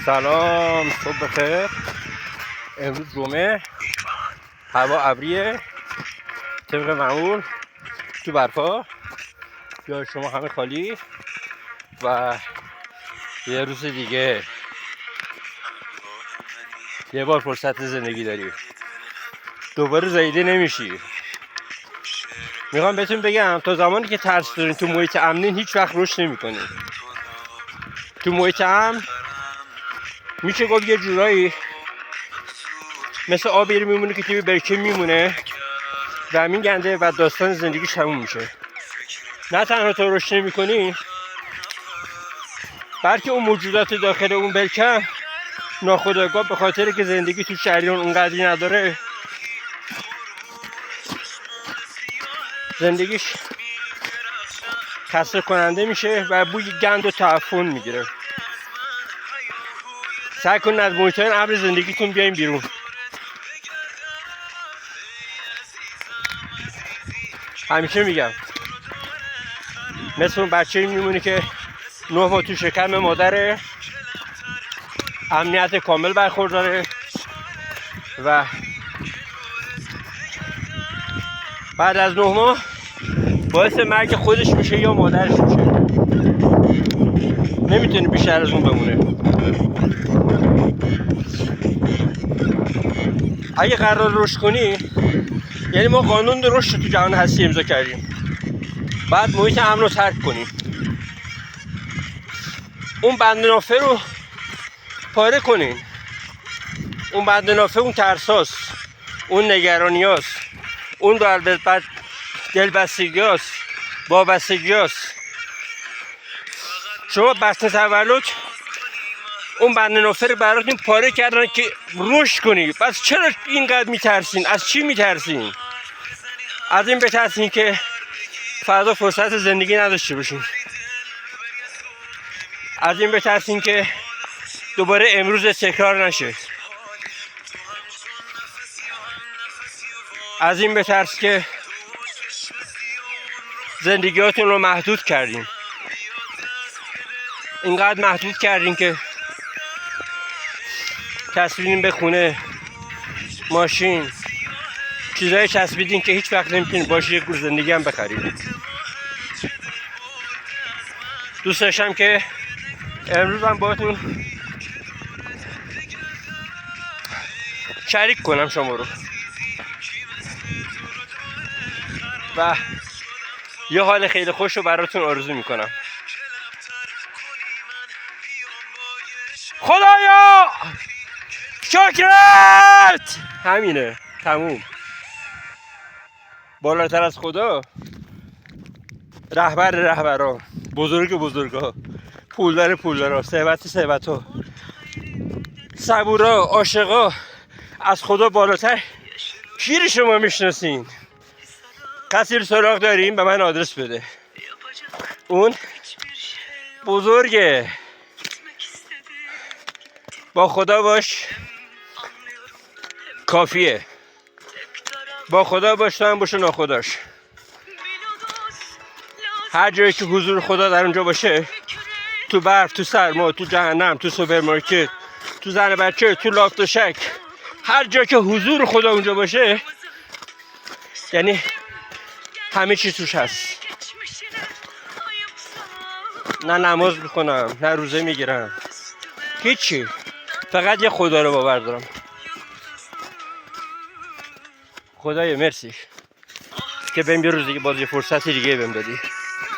سلام، صبح بخیر. امروز جمعه، هوا ابریه طبق معمول تو برفا. یا شما همه خالی و یه روز دیگه یه بار فرصت زندگی داری، دوباره زایده نمیشی. میخوام بهتون بگم تا زمانی که ترس دارین تو محیط امنین هیچ وقت رشد نمی‌کنین. تو محیط امن میشه گفت یه جورایی مثل آبی میمونه که توی برکه میمونه و همین گنده و داستان زندگیش تموم میشه. نه تنها تو رشد نمی‌کنی، بلکه اون موجودات داخل اون برکه ناخودآگاه به خاطر که زندگی تو شریان اونقدری نداره، زندگیش خسته کننده میشه و بوی گند و تعفن میگیره. سعی کنین از محیط‌های امن زندگیتون بیاین بیرون. همیشه میگم مثل اون بچه‌ای میمونی که 9 ماه تو شکم مادره، امنیت کامل برخورداره و بعد از 9 ماه باعث مرگ خودش میشه یا مادرش میشه. نمیتونه بیشتر از اون بمونه. اگه قرار رشد کنی، یعنی ما قانون رشد تو جهان هستی امضا کردیم، بعد محیط امن رو ترک کنیم. اون بند نافه رو پاره کنین. اون بند نافه اون ترساست، اون نگرانیاست، اون دلبستگیاست، وابستگیاست. شما بسته تولد اون بند نافه رو براتون پاره کردن که رشد کنی. پس چرا اینقدر میترسین؟ از چی میترسین؟ از این بترسین که فردا فرصت زندگی نداشته باشین. از این بترسین که دوباره امروز تکرار نشه. از این بترس که زندگیاتون رو محدود کردین. اینقدر محدود کردین که چسبیدین به خونه، ماشین، چیزای چسبیدین که هیچ وقت نمیتونین باشه یک روز زندگی هم بخرید. دوست داشتم که امروز هم باهاتون شریک کنم شما رو و یه حال خیلی خوش رو براتون آرزو میکنم. خدایا شکرت! همینه، تموم. بالاتر از خدا رهبر رهبران، بزرگ بزرگا، پولدار پولدارا، ثروت ثروتا، صبورا، عاشقا، از خدا بالاتر کی رو شما میشناسین؟ کسی رو سراغ داریم به من آدرس بده. اون بزرگه. با خدا باش کافیه. با خدا باش تو هم باشه ناخداش. هر جایی که حضور خدا در اونجا باشه، تو برف، تو سرما، تو جهنم، تو سوپرمارکت، تو زن بچه، تو لاف و شک، هر جا که حضور خدا اونجا باشه یعنی همه چی توش هست. نه نماز میکنم، نه روزه میگیرم، هیچی. فقط یه خدا رو باور دارم. خدایا مرسی که بهم یه روز دیگه باز یه فرصت دیگه بهم دادی.